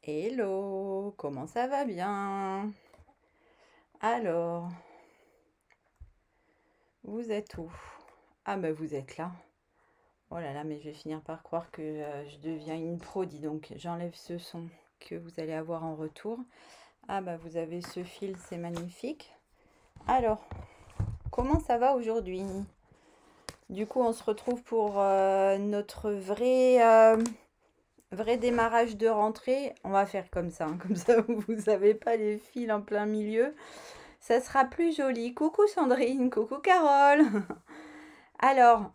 Hello, comment ça va bien? Alors, vous êtes où? Ah bah vous êtes là. Oh là là, mais je vais finir par croire que je deviens une pro, dis donc. J'enlève ce son que vous allez avoir en retour. Ah bah vous avez ce fil, c'est magnifique. Alors, comment ça va aujourd'hui? Du coup, on se retrouve pour notre vrai démarrage de rentrée. On va faire comme ça, hein, comme ça vous n'avez pas les fils en plein milieu. Ça sera plus joli. Coucou Sandrine, coucou Carole. Alors,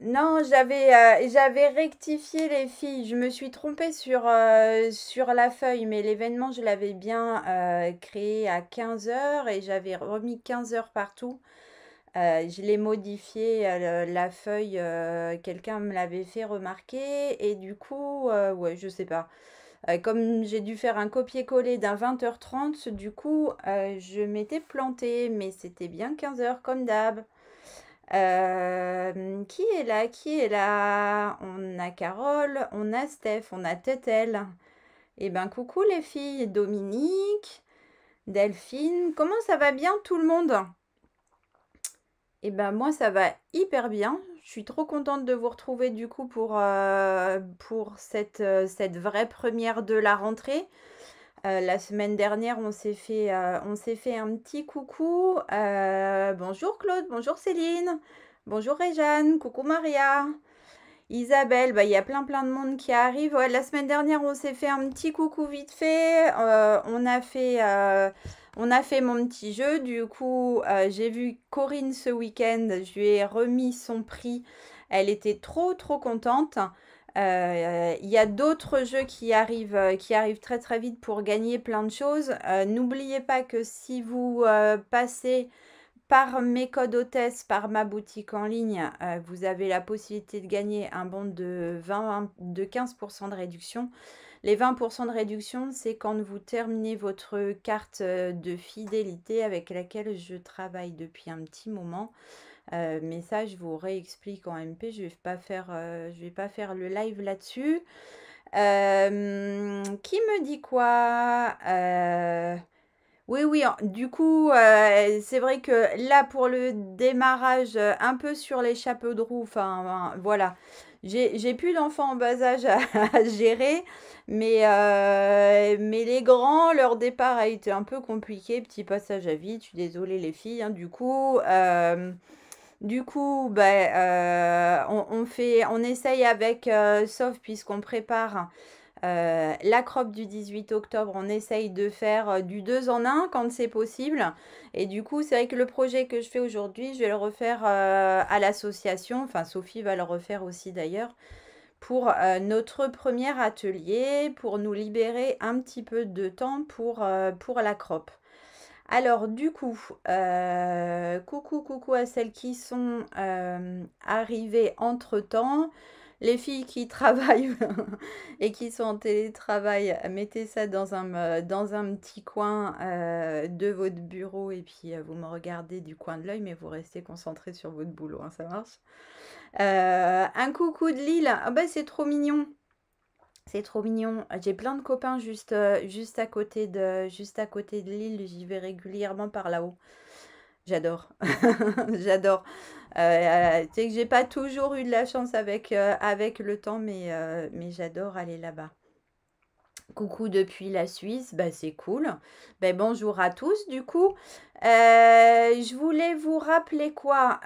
non, j'avais rectifié les filles. Je me suis trompée sur la feuille, mais l'événement, je l'avais bien créé à 15 heures et j'avais remis 15 heures partout. Je l'ai modifié, la feuille, quelqu'un me l'avait fait remarquer et du coup, ouais, je sais pas. Comme j'ai dû faire un copier-coller d'un 20h30, du coup, je m'étais plantée, mais c'était bien 15 heures comme d'hab. Qui est là? Qui est là? On a Carole, on a Steph, on a Tetel. Eh ben, coucou les filles, Dominique, Delphine, comment ça va bien tout le monde? Eh ben, moi, ça va hyper bien. Je suis trop contente de vous retrouver du coup pour cette vraie première de la rentrée. La semaine dernière, on s'est fait un petit coucou. Bonjour Claude, bonjour Céline, bonjour Réjeanne, coucou Maria, Isabelle. Bah, il y a plein de monde qui arrive. Ouais, la semaine dernière, on s'est fait un petit coucou vite fait. On a fait mon petit jeu. Du coup, j'ai vu Corinne ce week-end. Je lui ai remis son prix. Elle était trop contente. Il y a d'autres jeux qui arrivent très vite pour gagner plein de choses. N'oubliez pas que si vous passez par mes codes hôtesse, par ma boutique en ligne, vous avez la possibilité de gagner un bon de 15% de réduction. Les 20% de réduction, c'est quand vous terminez votre carte de fidélité avec laquelle je travaille depuis un petit moment. Mais ça, je vous réexplique en MP. Je vais pas faire le live là-dessus. Qui me dit quoi? Oui, du coup, c'est vrai que là, pour le démarrage, un peu sur les chapeaux de roue, enfin, voilà. J'ai plus d'enfants en bas âge à gérer, mais les grands, leur départ a été un peu compliqué. Petit passage à vide, je suis désolée les filles, hein, du coup, ben, on essaye avec, sauf puisqu'on prépare la crop du 18 octobre, on essaye de faire du 2 en un quand c'est possible. Et du coup, c'est vrai que le projet que je fais aujourd'hui, je vais le refaire à l'association. Enfin, Sophie va le refaire aussi d'ailleurs pour notre premier atelier, pour nous libérer un petit peu de temps pour la crop. Alors, du coup, coucou à celles qui sont arrivées entre-temps. Les filles qui travaillent et qui sont en télétravail, mettez ça dans un petit coin de votre bureau et puis vous me regardez du coin de l'œil, mais vous restez concentrés sur votre boulot, hein, ça marche. Un coucou de Lille, ah bah c'est trop mignon. C'est trop mignon. J'ai plein de copains juste à côté de Lille. J'y vais régulièrement par là-haut. J'adore. J'adore. Tu sais que j'ai pas toujours eu de la chance avec le temps, mais j'adore aller là-bas. Coucou depuis la Suisse, bah c'est cool. Ben bonjour à tous du coup. Je voulais vous rappeler quoi?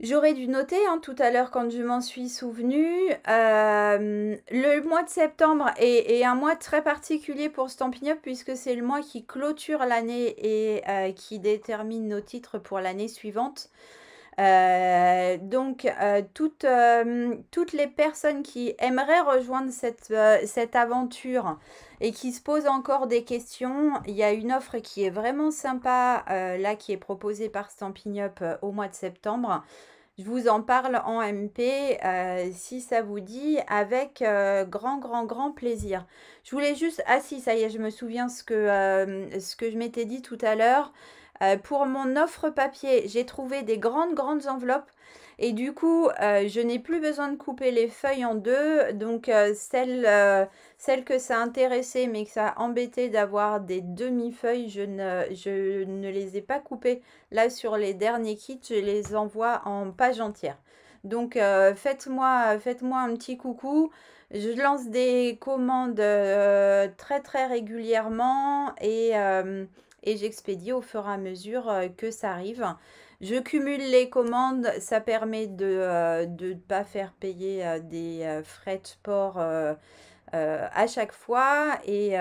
J'aurais dû noter hein, tout à l'heure quand je m'en suis souvenue. Le mois de septembre est un mois très particulier pour Stampin' Up puisque c'est le mois qui clôture l'année et qui détermine nos titres pour l'année suivante. Toutes les personnes qui aimeraient rejoindre cette aventure et qui se posent encore des questions, il y a une offre qui est vraiment sympa là qui est proposée par Stampin' Up au mois de septembre. Je vous en parle en MP si ça vous dit, avec grand plaisir. Je voulais juste... Ah si, ça y est, je me souviens ce que je m'étais dit tout à l'heure. Pour mon offre papier, j'ai trouvé des grandes enveloppes. Et du coup, je n'ai plus besoin de couper les feuilles en deux. Donc, celles que ça intéressait, mais que ça a embêté d'avoir des demi-feuilles, je ne les ai pas coupées. Là, sur les derniers kits, je les envoie en page entière. Donc, faites-moi un petit coucou. Je lance des commandes très régulièrement et j'expédie au fur et à mesure que ça arrive. Je cumule les commandes, ça permet de ne pas faire payer des frais de port à chaque fois et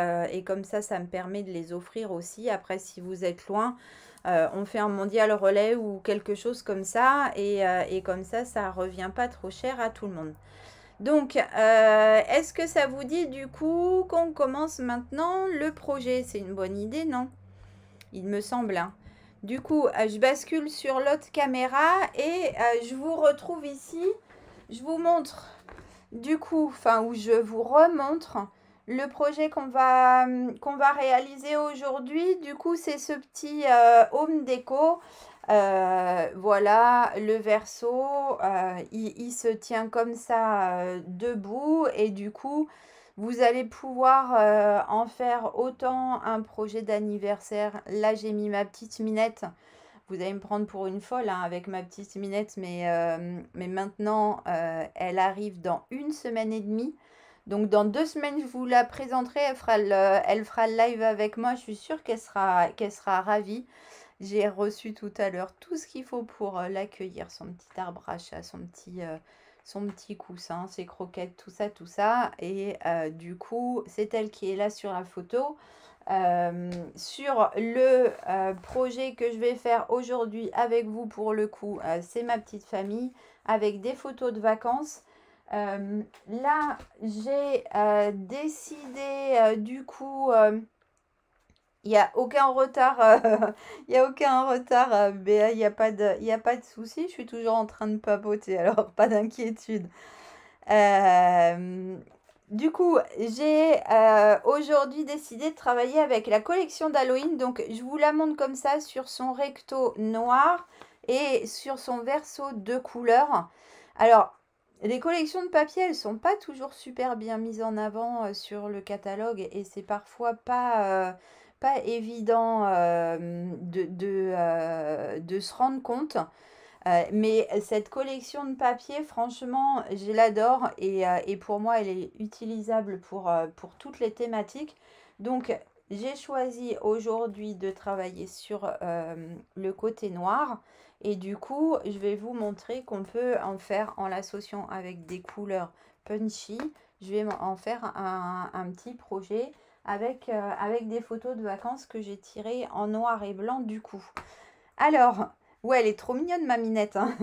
comme ça me permet de les offrir aussi. Après, si vous êtes loin, on fait un mondial relais ou quelque chose comme ça et comme ça revient pas trop cher à tout le monde. Donc, est-ce que ça vous dit du coup qu'on commence maintenant le projet? C'est une bonne idée, non? Il me semble, hein. Du coup, je bascule sur l'autre caméra et je vous retrouve ici. Je vous montre, du coup, enfin, où je vous remontre le projet qu'on va réaliser aujourd'hui. Du coup, c'est ce petit home déco. Voilà, le verso, il se tient comme ça debout et du coup, vous allez pouvoir en faire autant un projet d'anniversaire. Là, j'ai mis ma petite Minette. Vous allez me prendre pour une folle hein, avec ma petite Minette, mais maintenant, elle arrive dans 1 semaine et demie. Donc, dans 2 semaines, je vous la présenterai. Elle fera le live avec moi. Je suis sûre qu'elle sera ravie. J'ai reçu tout à l'heure tout ce qu'il faut pour l'accueillir. Son petit arbre à chat, son petit coussin, ses croquettes, tout ça. Et du coup, c'est elle qui est là sur la photo. Sur le projet que je vais faire aujourd'hui avec vous, pour le coup, c'est ma petite famille avec des photos de vacances. Là, j'ai décidé du coup... il n'y a aucun retard, il y a aucun retard, Béa, il n'y a pas de souci, je suis toujours en train de papoter, alors pas d'inquiétude. Du coup, j'ai aujourd'hui décidé de travailler avec la collection d'Halloween. Donc, je vous la montre comme ça sur son recto noir et sur son verso de couleur. Alors, les collections de papier, elles sont pas toujours super bien mises en avant sur le catalogue et c'est parfois pas évident de se rendre compte. Mais cette collection de papier, franchement, je l'adore et pour moi, elle est utilisable pour toutes les thématiques. Donc, j'ai choisi aujourd'hui de travailler sur le côté noir et du coup, je vais vous montrer qu'on peut en faire en l'associant avec des couleurs punchy. Je vais en faire un petit projet avec des photos de vacances que j'ai tirées en noir et blanc du coup. Alors, ouais, elle est trop mignonne, ma Minette, hein.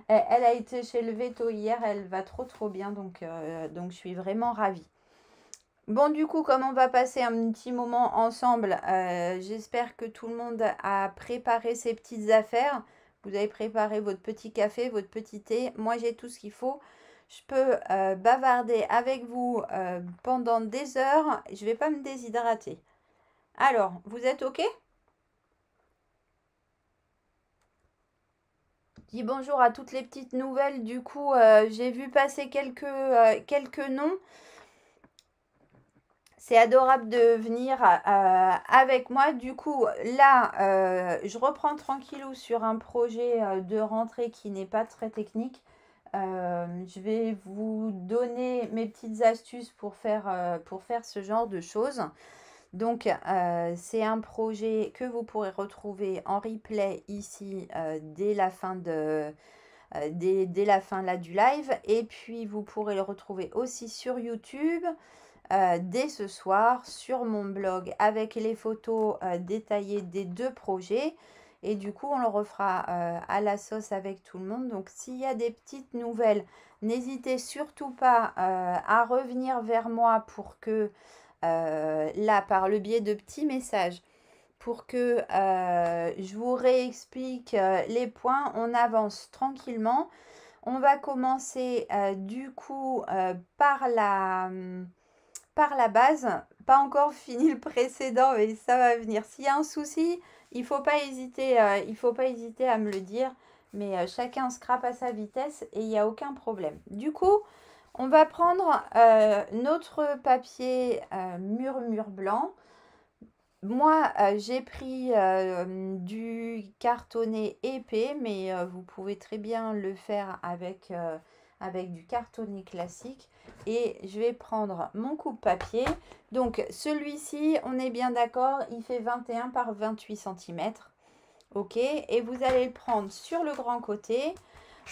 Elle a été chez le veto hier, elle va trop bien, donc je suis vraiment ravie. Bon, du coup, comme on va passer un petit moment ensemble, j'espère que tout le monde a préparé ses petites affaires. Vous avez préparé votre petit café, votre petit thé. Moi, j'ai tout ce qu'il faut. Je peux bavarder avec vous pendant des heures. Je ne vais pas me déshydrater. Alors, vous êtes OK? Dis bonjour à toutes les petites nouvelles. Du coup, j'ai vu passer quelques noms. C'est adorable de venir avec moi. Du coup, là, je reprends tranquillou sur un projet de rentrée qui n'est pas très technique. Je vais vous donner mes petites astuces pour faire ce genre de choses. Donc, c'est un projet que vous pourrez retrouver en replay ici dès la fin dès la fin là du live. Et puis, vous pourrez le retrouver aussi sur YouTube dès ce soir sur mon blog avec les photos détaillées des deux projets. Et du coup, on le refera à la sauce avec tout le monde. Donc, s'il y a des petites nouvelles, n'hésitez surtout pas à revenir vers moi pour que, là, par le biais de petits messages, pour que je vous réexplique les points. On avance tranquillement. On va commencer du coup par la base. Pas encore fini le précédent, mais ça va venir. S'il y a un souci, il faut pas hésiter à me le dire. Mais chacun scrape à sa vitesse et il n'y a aucun problème. Du coup, on va prendre notre papier mur blanc. Moi, j'ai pris du cartonné épais, mais vous pouvez très bien le faire avec du cartonné classique. Et je vais prendre mon coupe-papier. Donc, celui-ci, on est bien d'accord, il fait 21 par 28 cm. OK, et vous allez le prendre sur le grand côté.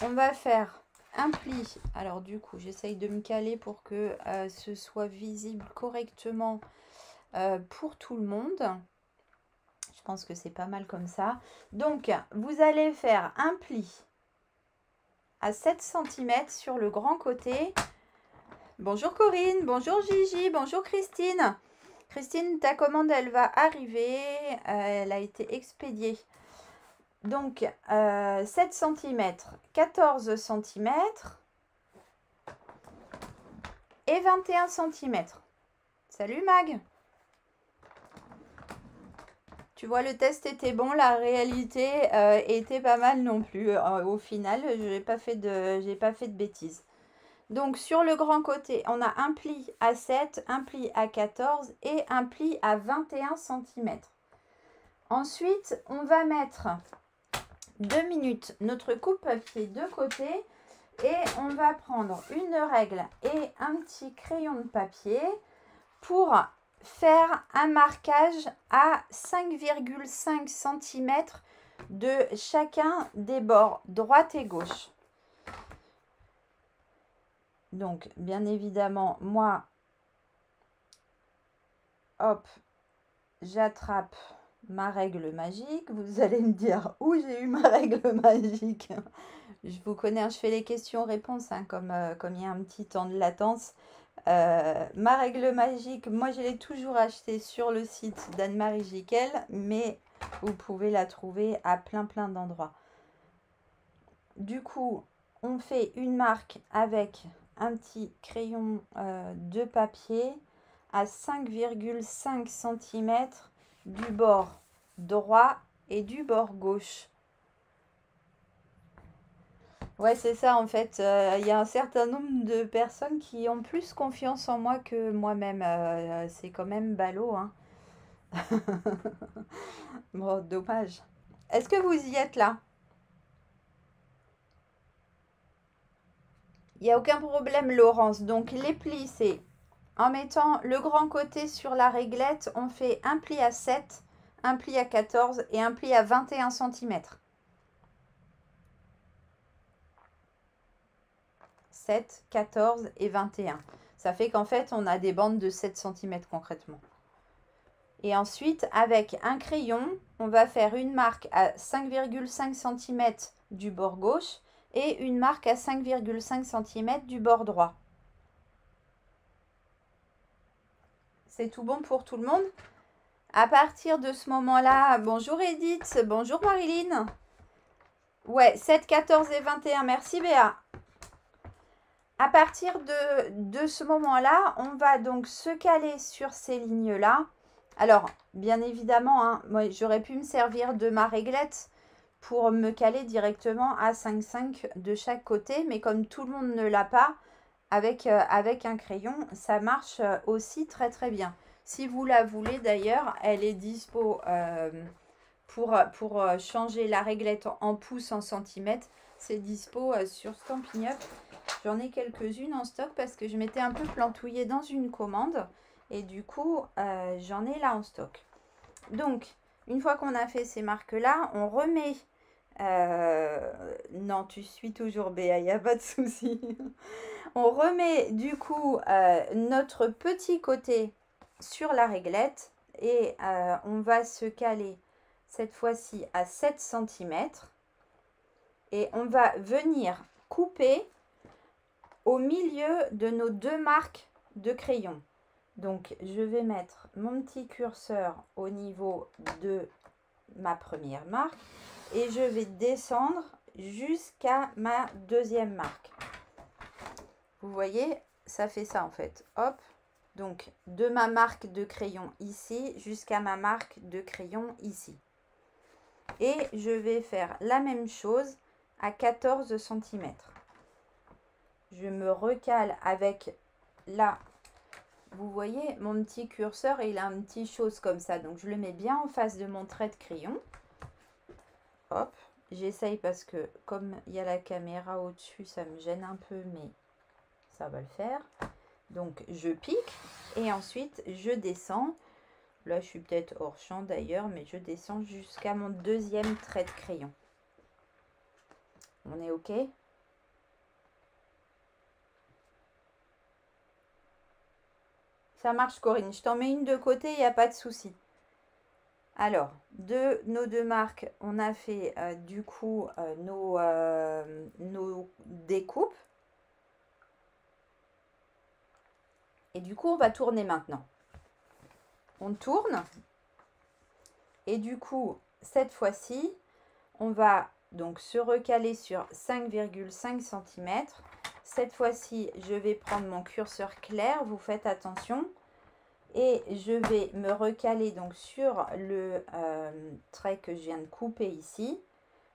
On va faire un pli. Alors, du coup, j'essaye de me caler pour que ce soit visible correctement pour tout le monde. Je pense que c'est pas mal comme ça. Donc, vous allez faire un pli à 7 cm sur le grand côté. Bonjour Corinne, bonjour Gigi, bonjour Christine. Christine, ta commande, elle va arriver. Elle a été expédiée. Donc, 7 cm, 14 cm et 21 cm. Salut Mag. Tu vois, le test était bon, la réalité était pas mal non plus. Au final, je n'ai pas fait de bêtises. Donc, sur le grand côté, on a un pli à 7, un pli à 14 et un pli à 21 cm. Ensuite, on va mettre 2 minutes notre coupe-papier de côté et on va prendre une règle et un petit crayon de papier pour faire un marquage à 5,5 cm de chacun des bords droite et gauche. Donc, bien évidemment, moi, hop, j'attrape ma règle magique. Vous allez me dire où j'ai eu ma règle magique. Je vous connais, je fais les questions-réponses, hein, comme il y a un petit temps de latence. Ma règle magique, moi je l'ai toujours achetée sur le site d'Anne-Marie Jiquel, mais vous pouvez la trouver à plein d'endroits. Du coup, on fait une marque avec un petit crayon de papier à 5,5 cm du bord droit et du bord gauche. Ouais, c'est ça en fait. Il y a un certain nombre de personnes qui ont plus confiance en moi que moi-même. C'est quand même ballot, hein. Bon, dommage. Est-ce que vous y êtes là? Il n'y a aucun problème, Laurence. Donc, les plis, c'est en mettant le grand côté sur la réglette, on fait un pli à 7, un pli à 14 et un pli à 21 cm. 7, 14 et 21. Ça fait qu'en fait, on a des bandes de 7 cm concrètement. Et ensuite, avec un crayon, on va faire une marque à 5,5 cm du bord gauche et une marque à 5,5 cm du bord droit. C'est tout bon pour tout le monde? À partir de ce moment-là, bonjour Edith, bonjour Marilyn. Ouais, 7, 14 et 21, merci Béa. À partir de ce moment-là, on va donc se caler sur ces lignes-là. Alors, bien évidemment, hein, moi, j'aurais pu me servir de ma réglette pour me caler directement à 5,5 de chaque côté. Mais comme tout le monde ne l'a pas, avec un crayon, ça marche aussi très bien. Si vous la voulez d'ailleurs, elle est dispo pour changer la réglette en pouces, en centimètres. C'est dispo sur Stampin' Up. J'en ai quelques-unes en stock parce que je m'étais un peu plantouillée dans une commande. Et du coup, j'en ai là en stock. Donc, une fois qu'on a fait ces marques-là, on remet... non, tu suis toujours Béa, il n'y a pas de souci. On remet du coup notre petit côté sur la réglette. Et on va se caler cette fois-ci à 7 cm. Et on va venir couper au milieu de nos deux marques de crayon. Donc, je vais mettre mon petit curseur au niveau de ma première marque et je vais descendre jusqu'à ma deuxième marque. Vous voyez, ça fait ça en fait. Hop. Donc, de ma marque de crayon ici jusqu'à ma marque de crayon ici. Et je vais faire la même chose à 14 cm. Je me recale avec là. Vous voyez, mon petit curseur, il a un petit chose comme ça. Donc, je le mets bien en face de mon trait de crayon. Hop. J'essaye parce que comme il y a la caméra au-dessus, ça me gêne un peu, mais ça va le faire. Donc, je pique et ensuite, je descends. Là, je suis peut-être hors champ d'ailleurs, mais je descends jusqu'à mon deuxième trait de crayon. On est OK? Ça marche, Corinne. Je t'en mets une de côté, il n'y a pas de souci. Alors, de nos deux marques, on a fait du coup nos découpes. Et du coup, on va tourner maintenant. On tourne. Et du coup, cette fois-ci, on va donc se recaler sur 5,5 cm. Cette fois-ci, je vais prendre mon curseur clair. Vous faites attention. Et je vais me recaler donc sur le trait que je viens de couper ici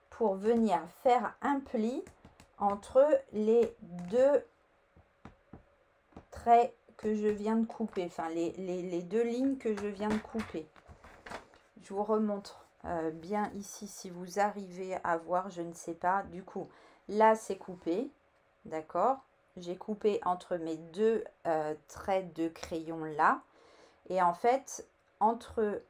pour venir faire un pli entre les deux traits que je viens de couper, enfin les deux lignes que je viens de couper. Je vous remontre bien ici si vous arrivez à voir, je ne sais pas. Du coup, là c'est coupé, d'accord? J'ai coupé entre mes deux traits de crayon là. Et en fait, entre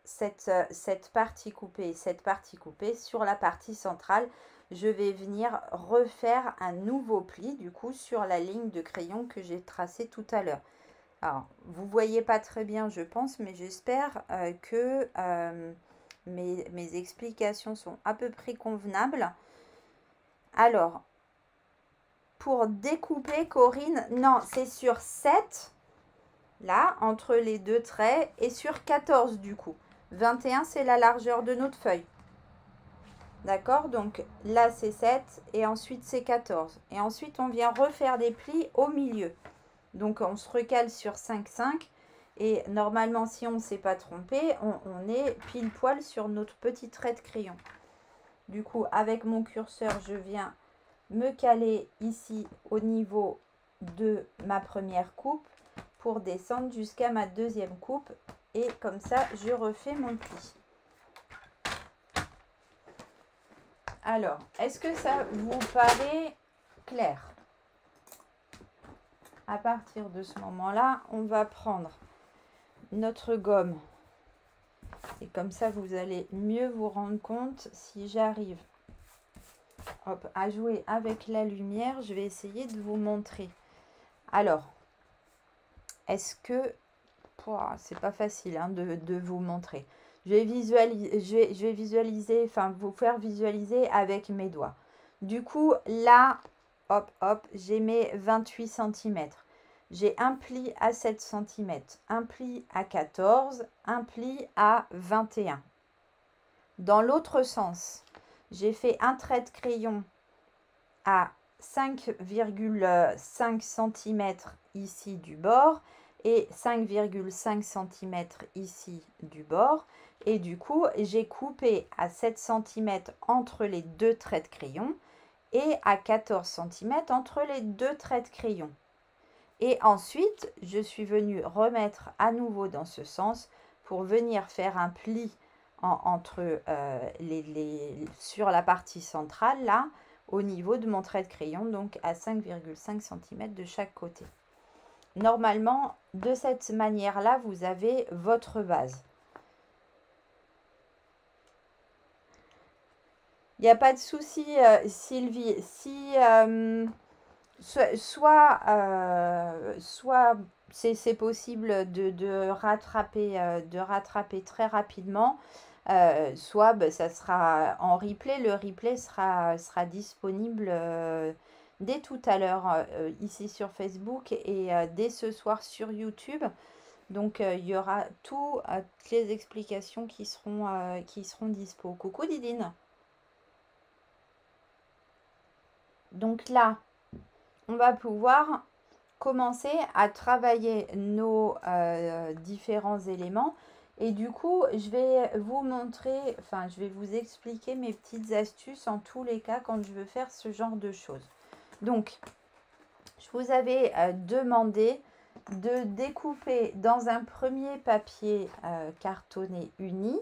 cette partie coupée et cette partie coupée, sur la partie centrale, je vais venir refaire un nouveau pli, du coup, sur la ligne de crayon que j'ai tracée tout à l'heure. Alors, vous ne voyez pas très bien, je pense, mais j'espère que mes explications sont à peu près convenables. Alors, pour découper, Corinne, non, c'est sur 7, là, entre les deux traits, et sur 14 du coup. 21, c'est la largeur de notre feuille. D'accord? Donc là, c'est 7 et ensuite, c'est 14. Et ensuite, on vient refaire des plis au milieu. Donc, on se recale sur 5,5. Et normalement, si on ne s'est pas trompé, on est pile poil sur notre petit trait de crayon. Du coup, avec mon curseur, je viens me caler ici au niveau de ma première coupe pour descendre jusqu'à ma deuxième coupe. Et comme ça, je refais mon pli. Alors, est-ce que ça vous paraît clair? À partir de ce moment-là, on va prendre notre gomme. Et comme ça, vous allez mieux vous rendre compte si j'arrive à jouer avec la lumière. Je vais essayer de vous montrer. Alors, est-ce que... c'est pas facile hein, de vous montrer. Je vais visualiser, enfin vous faire visualiser avec mes doigts. Du coup, là, hop, hop, j'ai mes 28 cm. J'ai un pli à 7 cm, un pli à 14, un pli à 21. Dans l'autre sens, j'ai fait un trait de crayon à 5,5 cm ici du bord et 5,5 cm ici du bord. Et du coup, j'ai coupé à 7 cm entre les deux traits de crayon et à 14 cm entre les deux traits de crayon. Et ensuite, je suis venue remettre à nouveau dans ce sens pour venir faire un pli sur la partie centrale, là, au niveau de mon trait de crayon, donc à 5,5 cm de chaque côté. Normalement, de cette manière-là, vous avez votre base. Il n'y a pas de souci, Sylvie. Si soit c'est possible de rattraper très rapidement, soit ça sera en replay. Le replay sera disponible dès tout à l'heure ici sur Facebook et dès ce soir sur YouTube. Donc, il y aura toutes les explications qui seront dispo. Coucou Didine. Donc là, on va pouvoir commencer à travailler nos différents éléments. Et du coup, je vais vous montrer, enfin, je vais vous expliquer mes petites astuces en tous les cas quand je veux faire ce genre de choses. Donc, je vous avais demandé de découper dans un premier papier cartonné uni,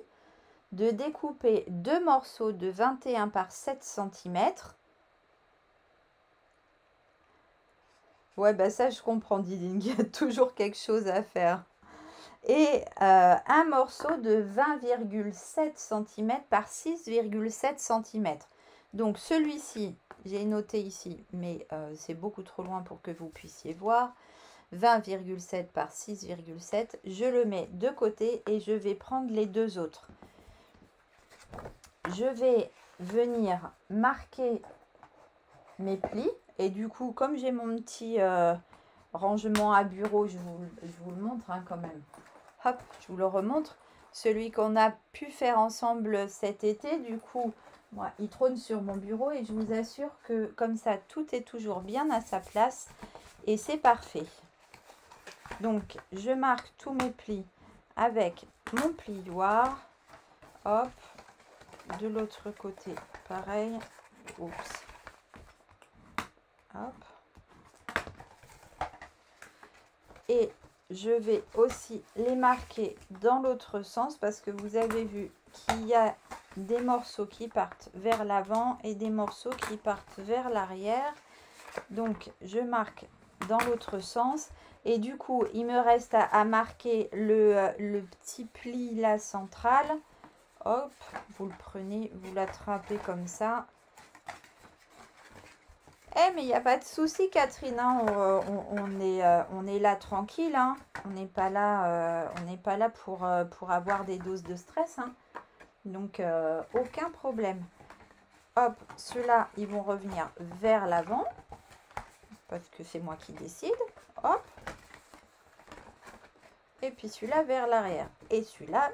de découper 2 morceaux de 21 par 7 cm. Ouais, bah ça, je comprends, Didine, il y a toujours quelque chose à faire. Et un morceau de 20,7 cm par 6,7 cm. Donc, celui-ci, j'ai noté ici, mais c'est beaucoup trop loin pour que vous puissiez voir. 20,7 par 6,7. Je le mets de côté et je vais prendre les deux autres. Je vais venir marquer mes plis. Et du coup, comme j'ai mon petit rangement à bureau, je vous le montre quand même. Hop, je vous le remontre. Celui qu'on a pu faire ensemble cet été, du coup, moi, il trône sur mon bureau et je vous assure que comme ça, tout est toujours bien à sa place et c'est parfait. Donc, je marque tous mes plis avec mon plioir. Hop, de l'autre côté, pareil. Oups. Hop. Et je vais aussi les marquer dans l'autre sens parce que vous avez vu qu'il y a des morceaux qui partent vers l'avant et des morceaux qui partent vers l'arrière. Donc, je marque dans l'autre sens. Et du coup, il me reste à marquer le petit pli là central. Hop, vous le prenez, vous l'attrapez comme ça. Eh, mais il n'y a pas de souci, Catherine. Hein, on est là tranquille. Hein. On n'est pas là pour avoir des doses de stress. Hein. Donc, aucun problème. Hop, ceux-là, ils vont revenir vers l'avant. Parce que c'est moi qui décide. Hop. Et puis celui-là vers l'arrière. Et celui-là,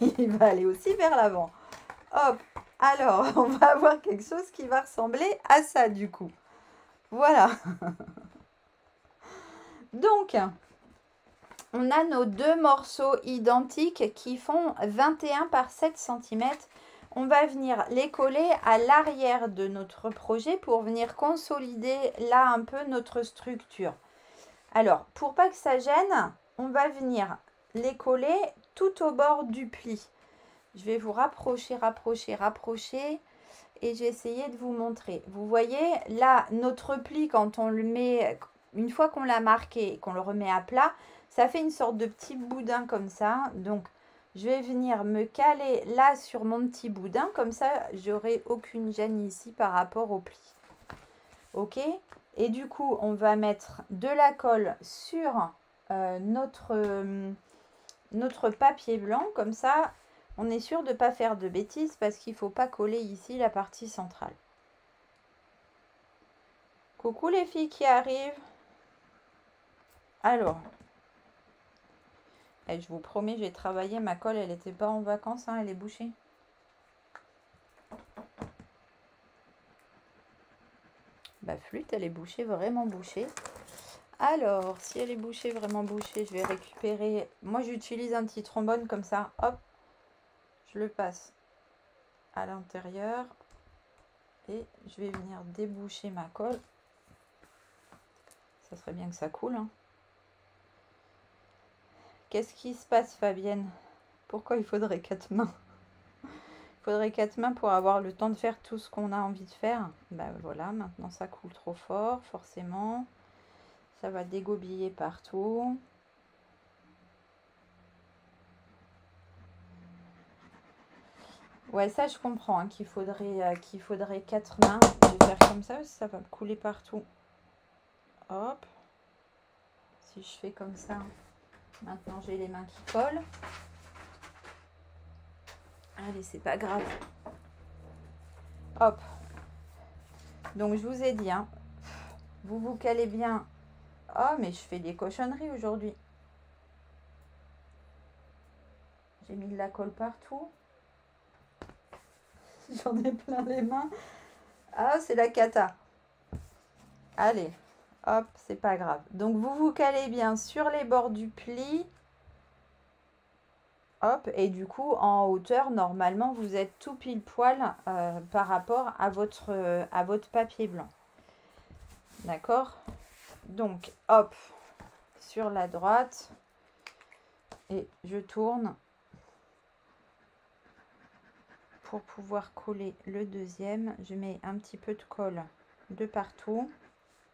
il va aller aussi vers l'avant. Hop. Alors, on va avoir quelque chose qui va ressembler à ça du coup. Voilà. Donc, on a nos deux morceaux identiques qui font 21 par 7 cm. On va venir les coller à l'arrière de notre projet pour venir consolider là un peu notre structure. Alors, pour pas que ça gêne, on va venir les coller tout au bord du pli. Je vais vous rapprocher et j'ai essayé de vous montrer. Vous voyez, là, notre pli, quand on le met, une fois qu'on l'a marqué et qu'on le remet à plat, ça fait une sorte de petit boudin comme ça. Donc, je vais venir me caler là sur mon petit boudin. Comme ça, j'aurai aucune gêne ici par rapport au pli. Ok ? Et du coup, on va mettre de la colle sur notre papier blanc. Comme ça, on est sûr de ne pas faire de bêtises parce qu'il ne faut pas coller ici la partie centrale. Coucou les filles qui arrivent. Alors, je vous promets, j'ai travaillé. Ma colle, elle n'était pas en vacances, hein, elle est bouchée. Ma flûte, elle est bouchée, vraiment bouchée. Alors, si elle est bouchée, vraiment bouchée, je vais récupérer... Moi, j'utilise un petit trombone comme ça. Hop, je le passe à l'intérieur. Et je vais venir déboucher ma colle. Ça serait bien que ça coule. Hein. Qu'est-ce qui se passe, Fabienne? Pourquoi il faudrait 4 mains? Il faudrait 4 mains pour avoir le temps de faire tout ce qu'on a envie de faire. Ben voilà, maintenant ça coule trop fort, forcément. Ça va dégobiller partout. Ouais, ça je comprends, hein, qu'il faudrait 4 mains. Je vais faire comme ça, ça va couler partout. Hop. Si je fais comme ça, maintenant j'ai les mains qui collent. Allez, c'est pas grave. Hop. Donc je vous ai dit, hein, vous vous calez bien. Oh, mais je fais des cochonneries aujourd'hui. J'ai mis de la colle partout. J'en ai plein les mains. Ah, c'est la cata. Allez, hop, c'est pas grave. Donc, vous vous calez bien sur les bords du pli. Hop, et du coup, en hauteur, normalement, vous êtes tout pile poil par rapport à votre papier blanc. D'accord? Donc, hop, sur la droite. Et je tourne pour pouvoir coller le deuxième. Je mets un petit peu de colle de partout.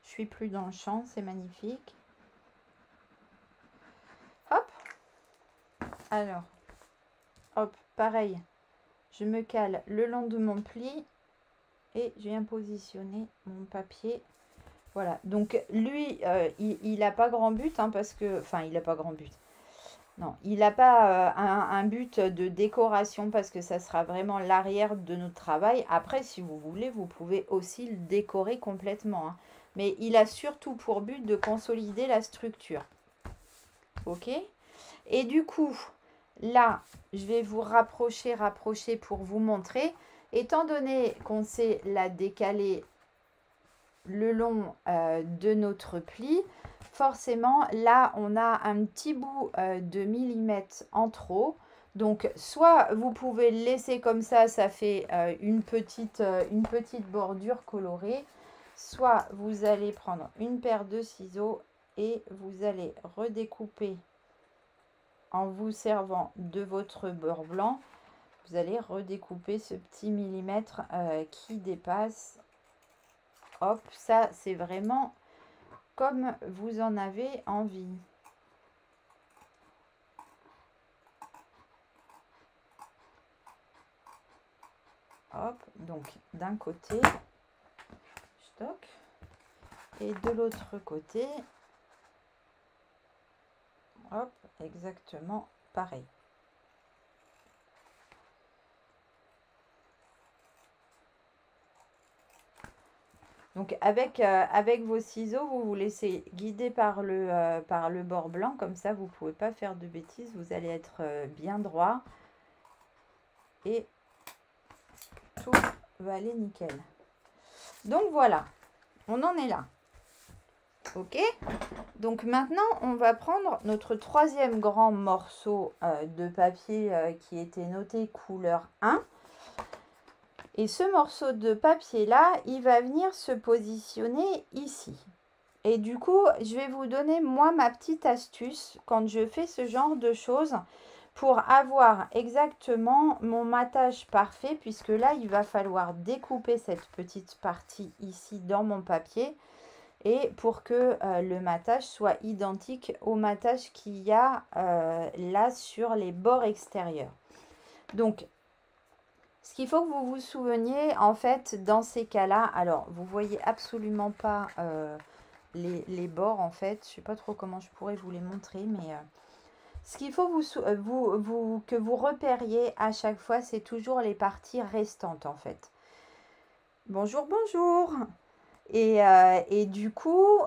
Je suis plus dans le champ, c'est magnifique. Hop. Alors, hop, pareil. Je me cale le long de mon pli et je viens positionner mon papier. Voilà, donc lui, il n'a pas grand but, hein, parce que... Enfin, il n'a pas grand but. Non, il n'a pas un but de décoration parce que ça sera vraiment l'arrière de notre travail. Après, si vous voulez, vous pouvez aussi le décorer complètement, hein. Mais il a surtout pour but de consolider la structure. Ok? Et du coup, là, je vais vous rapprocher pour vous montrer. Étant donné qu'on sait la décaler le long de notre pli, forcément, là, on a un petit bout de millimètre en trop. Donc, soit vous pouvez le laisser comme ça fait une petite bordure colorée. Soit vous allez prendre une paire de ciseaux et vous allez redécouper en vous servant de votre beurre blanc. Vous allez redécouper ce petit millimètre qui dépasse. Hop, ça, c'est vraiment comme vous en avez envie. Hop, donc d'un côté, stock, et de l'autre côté, hop, exactement pareil. Donc avec vos ciseaux, vous vous laissez guider par le bord blanc, comme ça vous ne pouvez pas faire de bêtises, vous allez être bien droit et tout va aller nickel. Donc voilà, on en est là. Ok, donc maintenant on va prendre notre troisième grand morceau de papier qui était noté couleur 1. Et ce morceau de papier là, il va venir se positionner ici. Et du coup, je vais vous donner moi ma petite astuce quand je fais ce genre de choses pour avoir exactement mon matage parfait, puisque là il va falloir découper cette petite partie ici dans mon papier. Et pour que le matage soit identique au matage qu'il y a là sur les bords extérieurs. Donc, ce qu'il faut que vous vous souveniez, en fait, dans ces cas-là, alors, vous voyez absolument pas les bords, en fait. Je ne sais pas trop comment je pourrais vous les montrer, mais ce qu'il faut que vous repériez à chaque fois, c'est toujours les parties restantes, en fait. Bonjour, bonjour. Et du coup,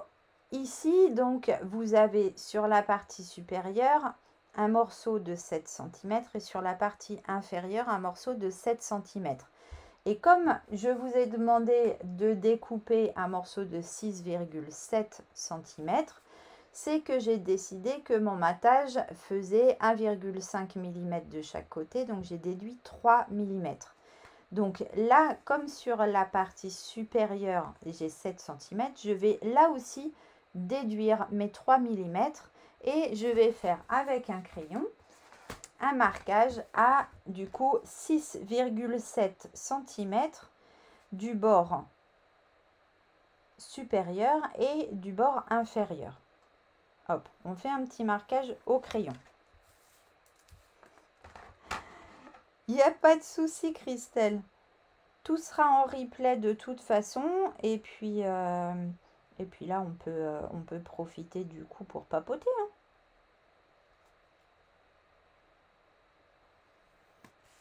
ici, donc, vous avez sur la partie supérieure un morceau de 7 cm et sur la partie inférieure un morceau de 7 cm. Et comme je vous ai demandé de découper un morceau de 6,7 cm, c'est que j'ai décidé que mon matage faisait 1,5 mm de chaque côté, donc j'ai déduit 3 mm. Donc là, comme sur la partie supérieure, j'ai 7 cm, je vais là aussi déduire mes 3 mm et je vais faire avec un crayon un marquage à du coup 6,7 cm du bord supérieur et du bord inférieur. Hop, on fait un petit marquage au crayon. Il n'y a pas de souci, Christelle. Tout sera en replay de toute façon. Et puis là, on peut profiter du coup pour papoter, hein.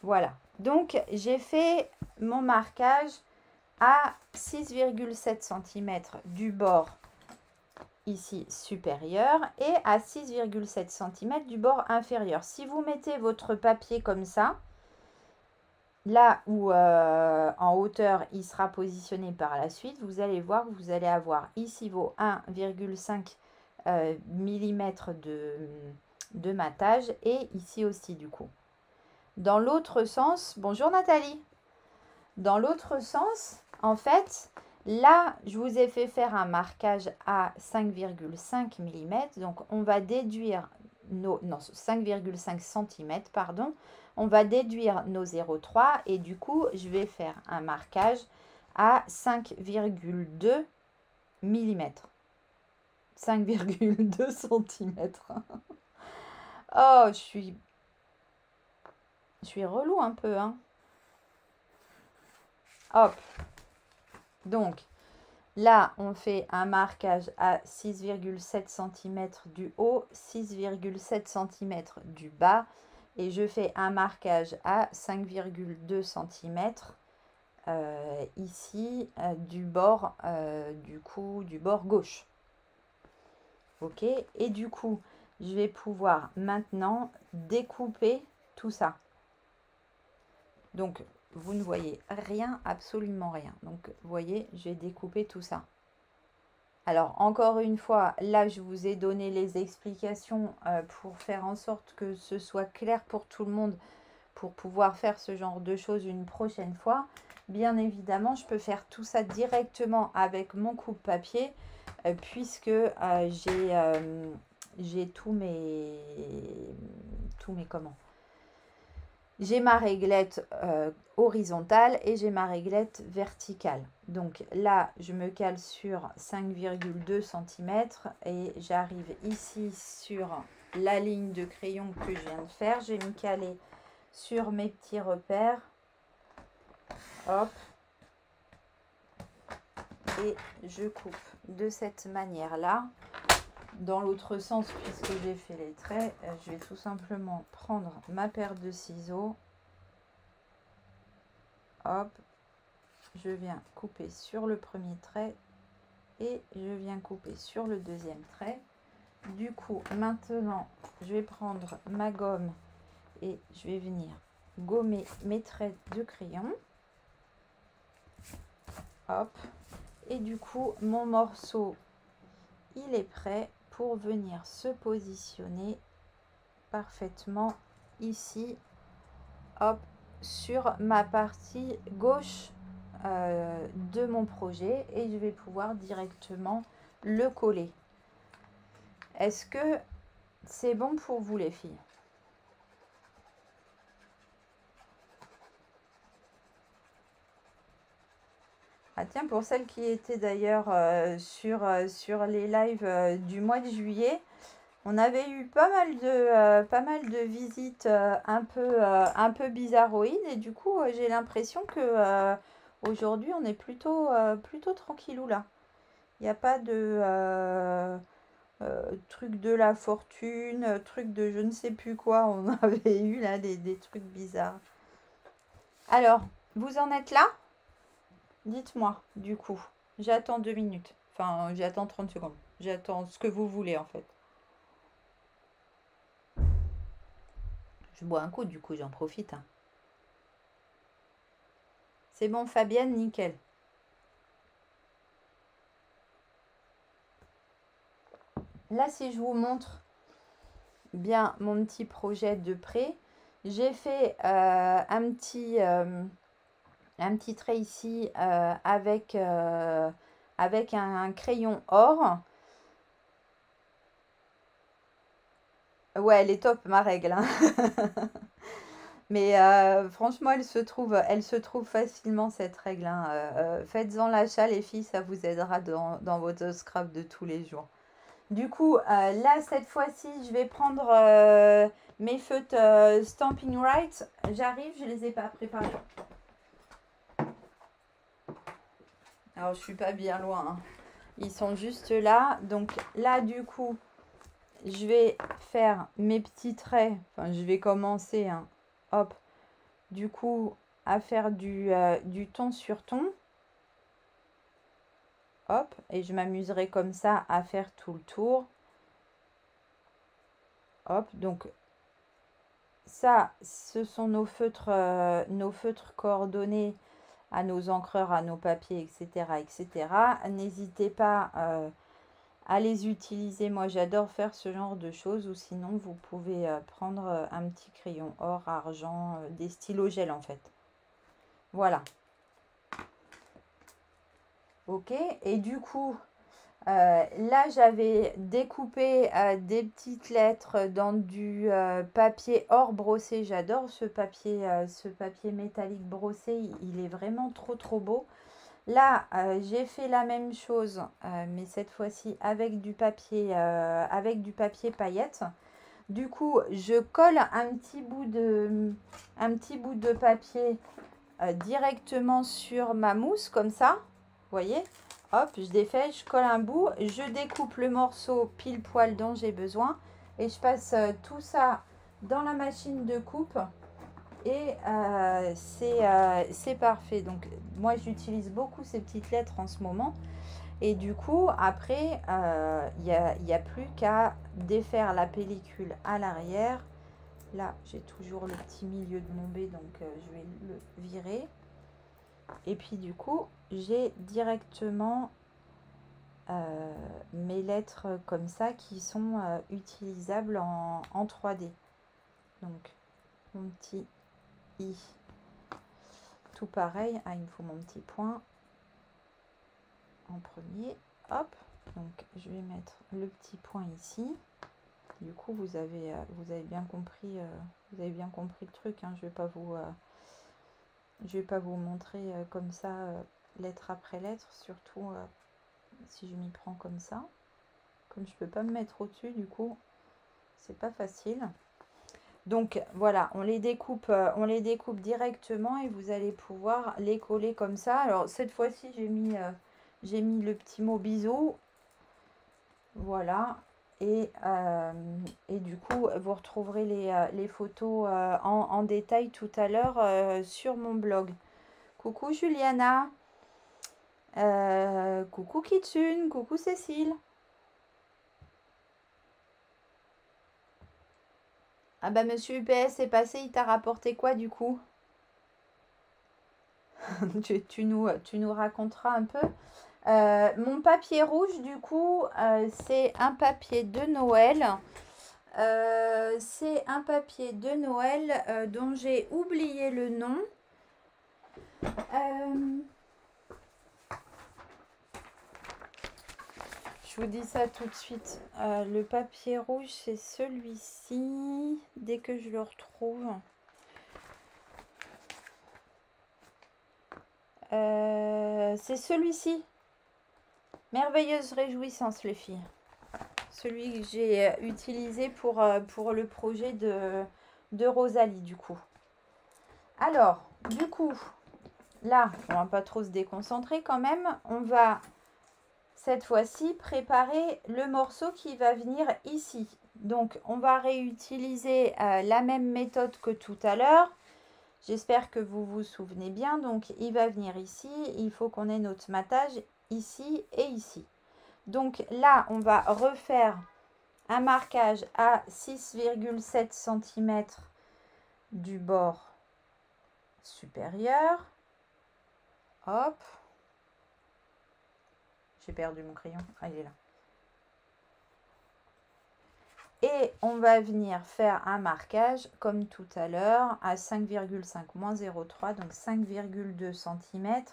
Voilà. Donc, j'ai fait mon marquage à 6,7 cm du bord ici supérieur et à 6,7 cm du bord inférieur. Si vous mettez votre papier comme ça, là où en hauteur il sera positionné par la suite, vous allez voir, vous allez avoir ici vos 1,5 mm de matage et ici aussi du coup. Dans l'autre sens, bonjour Nathalie, dans l'autre sens, en fait, là, je vous ai fait faire un marquage à 5,5 mm. Donc, on va déduire nos... Non, 5,5 cm, pardon. On va déduire nos 0,3 et du coup, je vais faire un marquage à 5,2 mm. 5,2 cm. Oh, je suis relou un peu, hein. Hop. Donc, là, on fait un marquage à 6,7 cm du haut, 6,7 cm du bas. Et je fais un marquage à 5,2 cm ici du bord, du bord gauche. Ok. Et du coup, je vais pouvoir maintenant découper tout ça. Donc, vous ne voyez rien, absolument rien. Donc, vous voyez, j'ai découpé tout ça. Alors, encore une fois, là, je vous ai donné les explications pour faire en sorte que ce soit clair pour tout le monde, pour pouvoir faire ce genre de choses une prochaine fois. Bien évidemment, je peux faire tout ça directement avec mon coupe-papier, puisque j'ai tous mes comment? J'ai ma réglette horizontale et j'ai ma réglette verticale. Donc là, je me cale sur 5,2 cm et j'arrive ici sur la ligne de crayon que je viens de faire. Je vais me caler sur mes petits repères. Hop. Et je coupe de cette manière-là. Dans l'autre sens, puisque j'ai fait les traits, je vais tout simplement prendre ma paire de ciseaux. Hop, je viens couper sur le premier trait et je viens couper sur le deuxième trait. Du coup, maintenant, je vais prendre ma gomme et je vais venir gommer mes traits de crayon. Hop, et du coup, mon morceau, il est prêt pour venir se positionner parfaitement ici, hop, sur ma partie gauche de mon projet et je vais pouvoir directement le coller. Est-ce que c'est bon pour vous les filles? Ah tiens, pour celles qui étaient d'ailleurs sur les lives du mois de juillet, on avait eu pas mal de visites un peu bizarroïdes et du coup j'ai l'impression que aujourd'hui on est plutôt tranquillou là. Il n'y a pas de truc de la fortune, truc de je ne sais plus quoi. On avait eu là des trucs bizarres. Alors, vous en êtes là? Dites-moi du coup. J'attends 2 minutes. Enfin, j'attends 30 secondes. J'attends ce que vous voulez en fait. Je bois un coup, du coup, j'en profite. Hein. C'est bon, Fabienne, nickel. Là, si je vous montre bien mon petit projet de près, j'ai fait un petit trait ici avec un crayon or. Ouais, elle est top, ma règle. Hein. Mais franchement, elle se trouve facilement cette règle. Hein. Faites-en l'achat, les filles, ça vous aidera dans votre scrap de tous les jours. Du coup, là, cette fois-ci, je vais prendre mes feutres Stampin' Right. J'arrive, je ne les ai pas préparés. Alors, je suis pas bien loin. Hein. Ils sont juste là. Donc là, du coup, je vais faire mes petits traits. Enfin, je vais commencer. Hein. Hop. Du coup, à faire du ton sur ton. Hop, et je m'amuserai comme ça à faire tout le tour. Hop, donc ça, ce sont nos feutres coordonnés à nos encreurs, à nos papiers, etc. etc. N'hésitez pas à les utiliser. Moi, j'adore faire ce genre de choses. Ou sinon, vous pouvez prendre un petit crayon or, argent, des stylos gel en fait. Voilà. Ok, et du coup, là, j'avais découpé des petites lettres dans du papier or brossé. J'adore ce papier métallique brossé. Il est vraiment trop beau. Là, j'ai fait la même chose, mais cette fois-ci avec du papier paillettes. Du coup, je colle un petit bout de papier directement sur ma mousse, comme ça. Vous voyez? Hop, je défais, je colle un bout, je découpe le morceau pile poil dont j'ai besoin et je passe tout ça dans la machine de coupe et c'est parfait. Donc moi j'utilise beaucoup ces petites lettres en ce moment et du coup après il n'y a plus qu'à défaire la pellicule à l'arrière. Là j'ai toujours le petit milieu de mon B, donc je vais le virer. Et puis du coup, j'ai directement mes lettres comme ça qui sont utilisables en 3D. Donc, mon petit I, tout pareil. Ah, il me faut mon petit point en premier. Hop, donc je vais mettre le petit point ici. Du coup, vous avez bien compris, le truc. Hein. Je vais pas vous montrer comme ça, lettre après lettre, surtout si je m'y prends comme ça. Comme je peux pas me mettre au-dessus, du coup, c'est pas facile. Donc voilà, on les découpe directement et vous allez pouvoir les coller comme ça. Alors cette fois-ci, j'ai mis le petit mot bisous. Voilà. Et du coup, vous retrouverez les photos en détail tout à l'heure sur mon blog. Coucou Juliana. Coucou Kitsune. Coucou Cécile. Ah bah monsieur UPS est passé, il t'a rapporté quoi du coup? tu nous raconteras un peu. Mon papier rouge du coup, c'est un papier de Noël. C'est un papier de Noël dont j'ai oublié le nom. Je vous dis ça tout de suite. Le papier rouge, c'est celui-ci. Dès que je le retrouve. C'est celui-ci. Merveilleuse réjouissance, les filles. Celui que j'ai utilisé pour le projet de Rosalie, du coup. Alors, du coup, là, on va pas trop se déconcentrer quand même. On va, cette fois-ci, préparer le morceau qui va venir ici. Donc, on va réutiliser la même méthode que tout à l'heure. J'espère que vous vous souvenez bien. Donc, il va venir ici. Il faut qu'on ait notre matage ici et ici. Donc là, on va refaire un marquage à 6,7 cm du bord supérieur. Hop. J'ai perdu mon crayon. Ah, il est là. Et on va venir faire un marquage, comme tout à l'heure, à 5,5 moins 0,3, donc 5,2 cm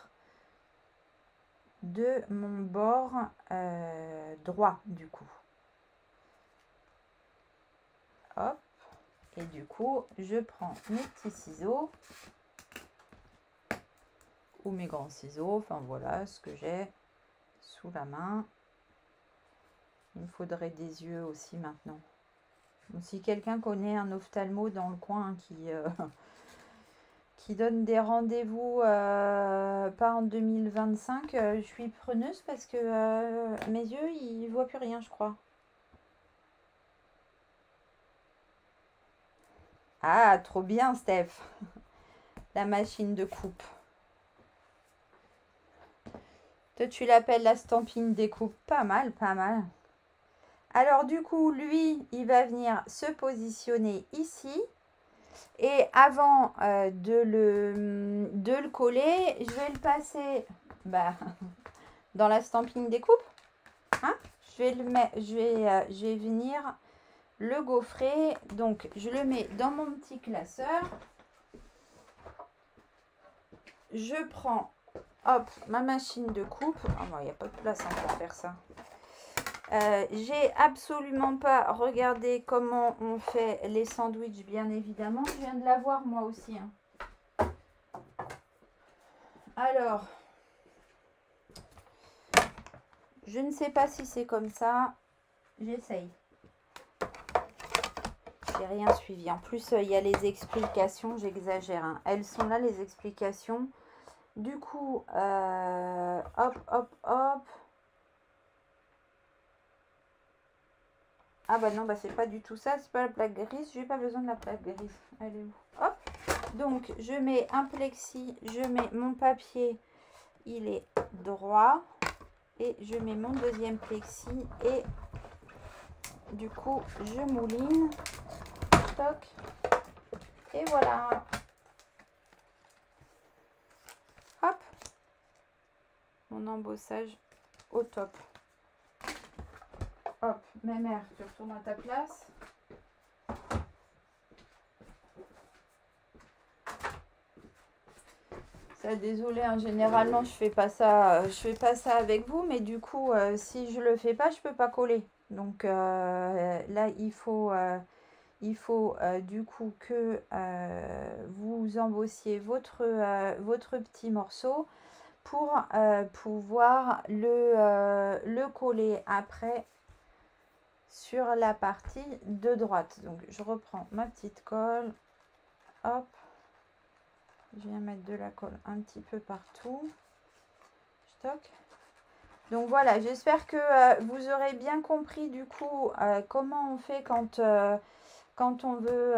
de mon bord droit, du coup. Hop. Et du coup, je prends mes petits ciseaux ou mes grands ciseaux. Enfin, voilà ce que j'ai sous la main. Il me faudrait des yeux aussi maintenant. Donc, si quelqu'un connaît un ophtalmo dans le coin qui donne des rendez-vous pas en 2025, je suis preneuse parce que mes yeux, ils voient plus rien, je crois. Ah, trop bien, Steph. La machine de coupe. Toi, tu l'appelles la stampine découpe. Pas mal, pas mal. Alors, du coup, lui, il va venir se positionner ici. Et avant de le coller, je vais le passer dans la stampine découpe. Hein, je vais venir le gaufrer. Donc, je le mets dans mon petit classeur. Je prends, hop, ma machine de coupe. Oh non, il n'y a pas de place pour faire ça. J'ai absolument pas regardé comment on fait les sandwichs, bien évidemment. Je viens de l'avoir moi aussi. Hein. Alors, je ne sais pas si c'est comme ça. J'essaye. J'ai rien suivi. En plus, il y a les explications. J'exagère. Hein. Elles sont là, les explications. Du coup, hop, hop, hop. Ah bah non, bah c'est pas du tout ça. C'est pas la plaque grise. J'ai pas besoin de la plaque grise. Elle est où? Hop. Donc, je mets un plexi. Je mets mon papier. Il est droit. Et je mets mon deuxième plexi. Et du coup, je mouline. Toc. Et voilà. Hop. Mon embossage au top. Hop, ma mère, tu retournes à ta place. Ça, désolé, hein, généralement je fais pas ça avec vous, mais du coup, si je le fais pas, je peux pas coller. Donc là, il faut du coup que vous embossiez votre petit morceau pour pouvoir le coller après sur la partie de droite. Donc je reprends ma petite colle, hop, je viens mettre de la colle un petit peu partout, stock. Donc voilà, j'espère que vous aurez bien compris du coup comment on fait quand on veut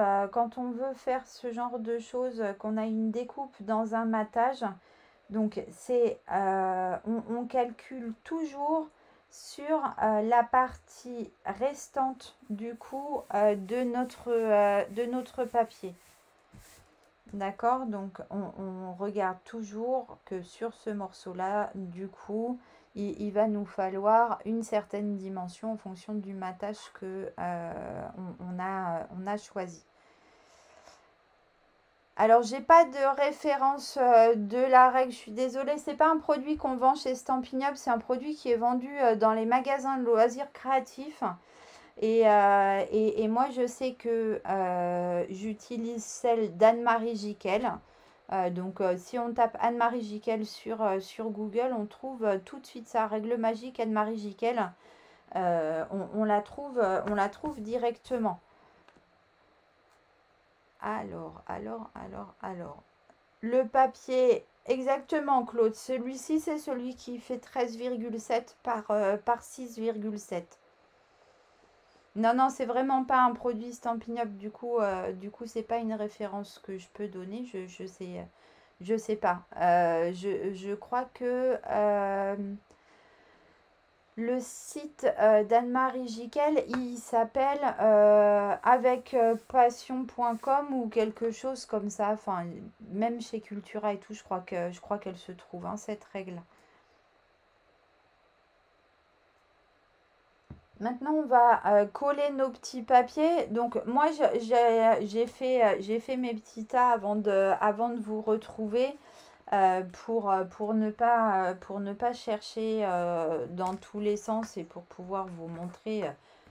faire ce genre de choses, qu'on a une découpe dans un matage. Donc c'est on calcule toujours sur la partie restante du coup de notre papier. D'accord, donc on regarde toujours que sur ce morceau là, du coup, il va nous falloir une certaine dimension en fonction du matage que on a choisi. Alors, j'ai pas de référence de la règle, je suis désolée, c'est pas un produit qu'on vend chez Stampin' Up, c'est un produit qui est vendu dans les magasins de loisirs créatifs. Et moi, je sais que j'utilise celle d'Anne-Marie Jiquel. Donc, si on tape Anne-Marie Jiquel sur Google, on trouve tout de suite sa règle magique Anne-Marie Jiquel. On la trouve directement. Alors. Le papier, exactement, Claude. Celui-ci, c'est celui qui fait 13,7 par 6,7. Non, c'est vraiment pas un produit Stampin' Up. Du coup, c'est pas une référence que je peux donner. Je sais pas. Je crois que le site d'Anne-Marie Jiquel, il s'appelle avecpassion.com ou quelque chose comme ça. Enfin, même chez Cultura et tout, je crois qu'elle se trouve, hein, cette règle. Maintenant, on va coller nos petits papiers. Donc, moi, j'ai fait mes petits tas avant de vous retrouver pour ne pas chercher dans tous les sens et pour pouvoir vous montrer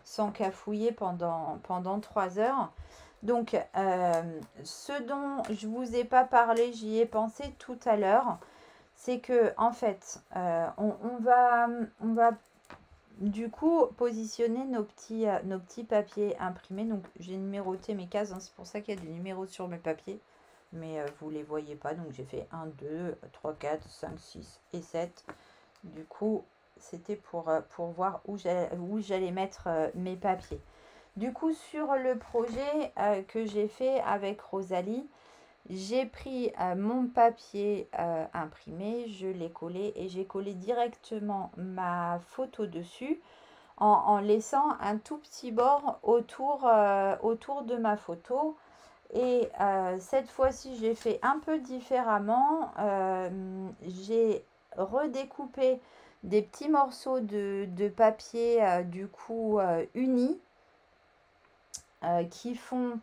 sans cafouiller pendant 3 heures. Donc, ce dont je vous ai pas parlé, j'y ai pensé tout à l'heure, c'est que en fait, on va du coup positionner nos petits papiers imprimés. Donc, j'ai numéroté mes cases, hein, c'est pour ça qu'il y a des numéros sur mes papiers. Mais vous ne les voyez pas, donc j'ai fait 1, 2, 3, 4, 5, 6 et 7. Du coup, c'était pour voir où j'allais mettre mes papiers. Du coup, sur le projet que j'ai fait avec Rosalie, j'ai pris mon papier imprimé, je l'ai collé et j'ai collé directement ma photo dessus en laissant un tout petit bord autour, autour de ma photo. Et cette fois-ci, j'ai fait un peu différemment. J'ai redécoupé des petits morceaux de papier du coup unis qui font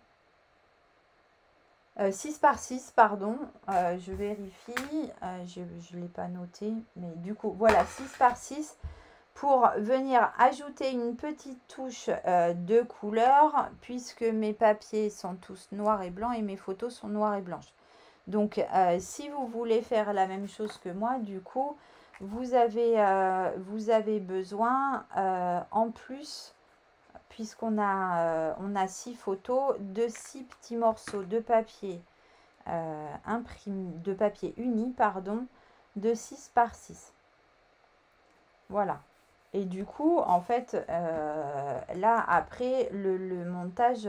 6 par 6, pardon. Je vérifie, je ne l'ai pas noté, mais du coup, voilà, 6 par 6 pour venir ajouter une petite touche de couleur puisque mes papiers sont tous noirs et blancs et mes photos sont noires et blanches. Donc, si vous voulez faire la même chose que moi, du coup, vous avez besoin, en plus, puisqu'on a, on a 6 photos, de 6 petits morceaux de papier de papier uni, pardon, de 6 par 6. Voilà. Et du coup, en fait, là, après, le montage,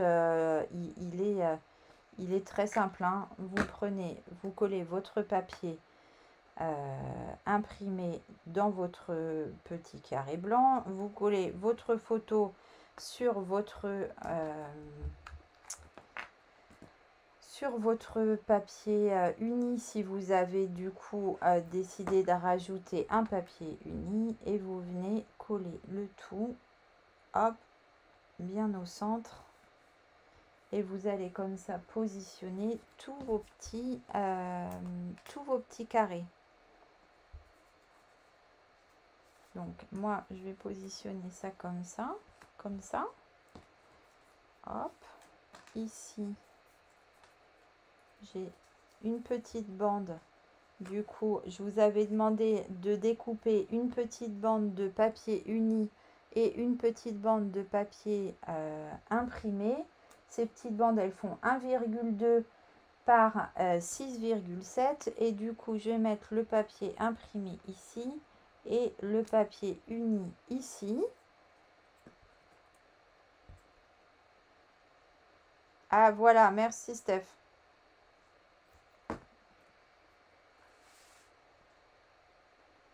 il est très simple, hein. Vous prenez, vous collez votre papier imprimé dans votre petit carré blanc. Vous collez votre photo sur votre papier uni si vous avez du coup décidé de rajouter un papier uni et vous venez coller le tout, hop, bien au centre. Et vous allez comme ça positionner tous vos petits carrés. Donc moi je vais positionner ça comme ça, comme ça. Hop, ici j'ai une petite bande. Du coup, je vous avais demandé de découper une petite bande de papier uni et une petite bande de papier imprimé. Ces petites bandes, elles font 1,2 par 6,7 et du coup, je vais mettre le papier imprimé ici et le papier uni ici. Ah voilà, merci Steph.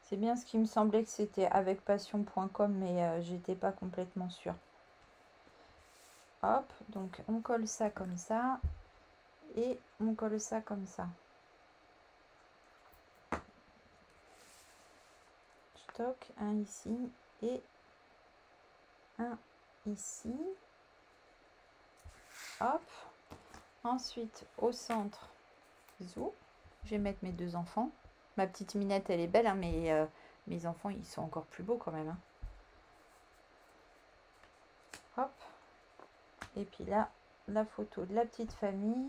C'est bien ce qui me semblait que c'était avec passion.com, mais j'étais pas complètement sûre. Hop, donc on colle ça comme ça et on colle ça comme ça. Stock, un ici et un ici. Hop. Ensuite, au centre, zou. Je vais mettre mes deux enfants. Ma petite Minette, elle est belle, hein, mais mes enfants, ils sont encore plus beaux quand même. Hein. Hop. Et puis là, la photo de la petite famille.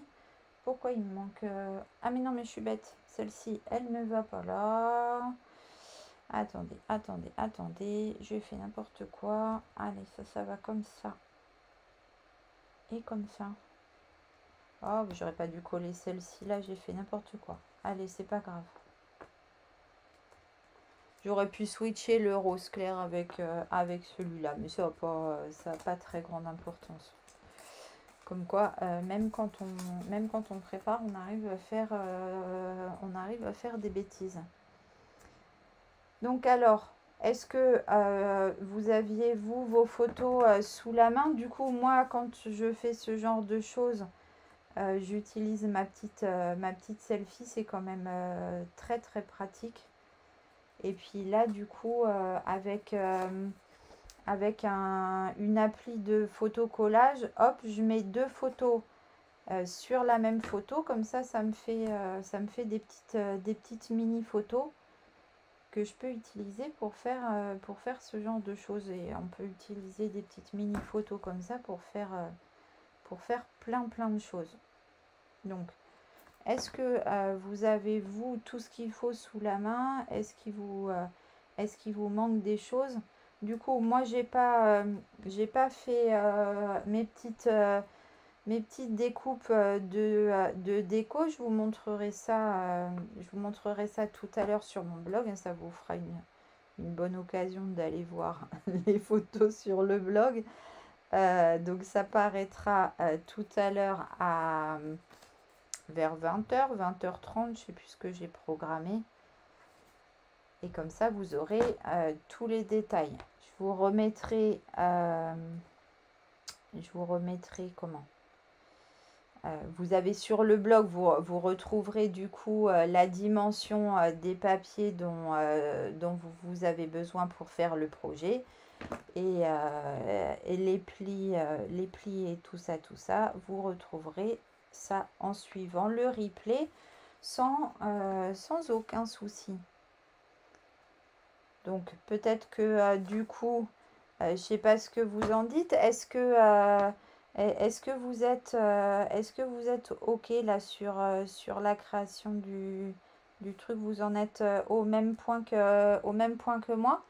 Pourquoi il me manque... Ah mais non, mais je suis bête. Celle-ci, elle ne va pas là. Attendez, attendez, attendez. Je fais n'importe quoi. Allez, ça va comme ça. Et comme ça. Oh, j'aurais pas dû coller celle-ci là. J'ai fait n'importe quoi. Allez, c'est pas grave. J'aurais pu switcher le rose clair avec, avec celui-là. Mais ça n'a pas très grande importance. Comme quoi, même quand on prépare, on arrive à faire des bêtises. Donc alors, est-ce que vous aviez, vous, vos photos sous la main? Du coup, moi, quand je fais ce genre de choses, j'utilise ma petite selfie. C'est quand même très, très pratique. Et puis là, du coup, avec une appli de photo-collage, hop, je mets deux photos sur la même photo. Comme ça me fait des petites mini-photos que je peux utiliser pour faire ce genre de choses. Et on peut utiliser des petites mini-photos comme ça pour faire plein de choses. Donc, est-ce que vous avez, vous, tout ce qu'il faut sous la main? Est-ce qu'il vous manque des choses? Du coup, moi, j'ai pas fait mes petites découpes de déco. Je vous montrerai ça tout à l'heure sur mon blog. Ça vous fera une bonne occasion d'aller voir les photos sur le blog. Donc, ça paraîtra tout à l'heure à vers 20h, 20h30, je sais plus ce que j'ai programmé. Et comme ça, vous aurez tous les détails. Je vous remettrai comment vous avez sur le blog, vous retrouverez du coup la dimension des papiers dont vous avez besoin pour faire le projet. Et les plis et tout ça, vous retrouverez ça en suivant le replay sans aucun souci. Donc peut-être que du coup, je ne sais pas ce que vous en dites. Est-ce que vous êtes OK là sur la création du truc? Vous en êtes au même point que moi?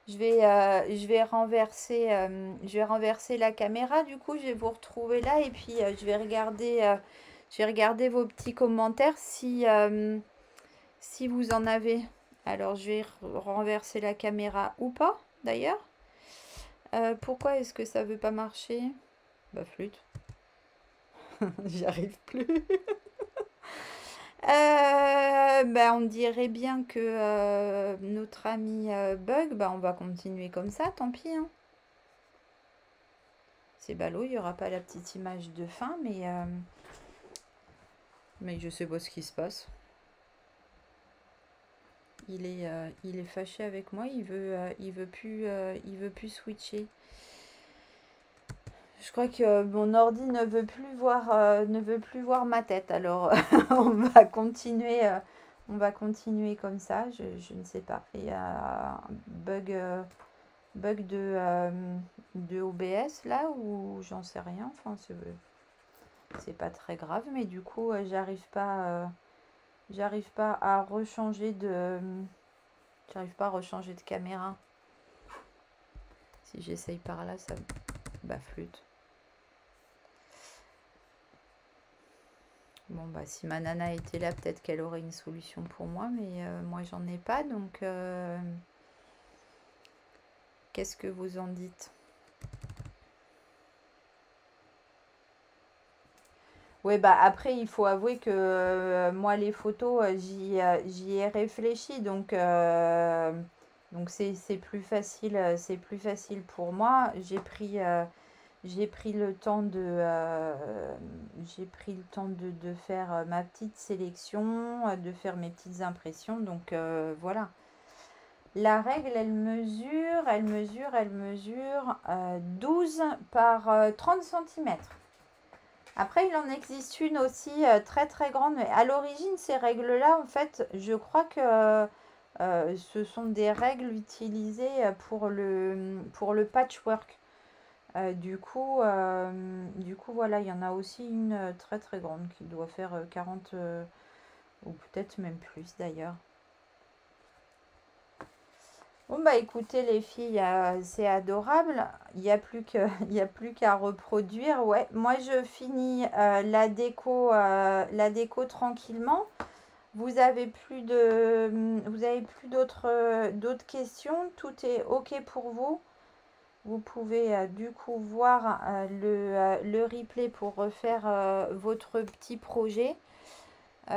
Je vais renverser la caméra. Du coup, je vais vous retrouver là et puis je vais regarder vos petits commentaires si vous en avez. Alors, je vais renverser la caméra ou pas, d'ailleurs. Pourquoi est-ce que ça veut pas marcher? Bah, flûte. J'y arrive plus. On dirait bien que notre ami bug, on va continuer comme ça, tant pis. Hein. C'est ballot, il n'y aura pas la petite image de fin, mais je sais pas ce qui se passe. Il est fâché avec moi, il veut plus switcher. Je crois que mon ordi ne veut plus voir ma tête. Alors on va continuer comme ça. Je ne sais pas. Il y a un bug de OBS là ou j'en sais rien. Enfin c'est pas très grave, mais du coup j'arrive pas à rechanger de caméra. Si j'essaye par là, ça flûte. Bon, si ma nana était là, peut-être qu'elle aurait une solution pour moi, mais moi, j'en ai pas, donc qu'est-ce que vous en dites? Oui, après, il faut avouer que moi, les photos, j'y ai réfléchi, donc c'est plus facile pour moi. J'ai pris le temps de faire ma petite sélection, de faire mes petites impressions. Donc voilà. La règle, elle mesure 12 par 30 cm. Après, il en existe une aussi très très grande. Mais à l'origine, ces règles-là, en fait, je crois que ce sont des règles utilisées pour le patchwork. Du coup, voilà, il y en a aussi une très très grande qui doit faire 40 ou peut-être même plus d'ailleurs. Bon écoutez les filles, c'est adorable. Il n'y a plus qu'à reproduire. Ouais, moi je finis la déco tranquillement. Vous avez plus d'autres questions? Tout est OK pour vous? Vous pouvez du coup voir le replay pour refaire votre petit projet. Il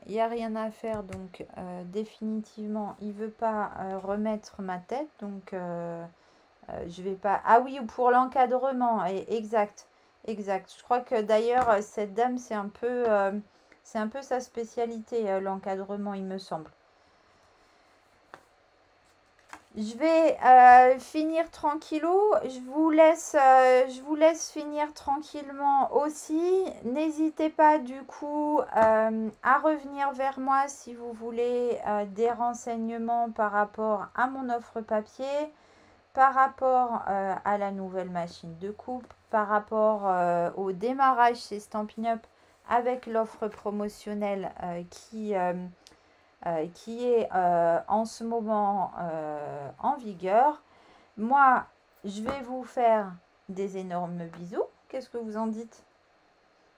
n'y a rien à faire, donc définitivement, il ne veut pas remettre ma tête. Donc, je vais pas... Ah oui, pour l'encadrement, exact. Je crois que d'ailleurs, cette dame, c'est un peu sa spécialité, l'encadrement, il me semble. Je vais finir tranquillou. Je vous laisse finir tranquillement aussi. N'hésitez pas du coup à revenir vers moi si vous voulez des renseignements par rapport à mon offre papier, par rapport à la nouvelle machine de coupe, par rapport au démarrage chez Stampin' Up avec l'offre promotionnelle qui est en ce moment en vigueur. Moi, je vais vous faire des énormes bisous. Qu'est-ce que vous en dites?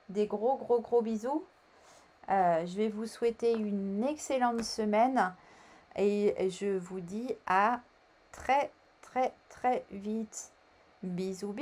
Des gros bisous. Je vais vous souhaiter une excellente semaine et je vous dis à très vite. Bisous.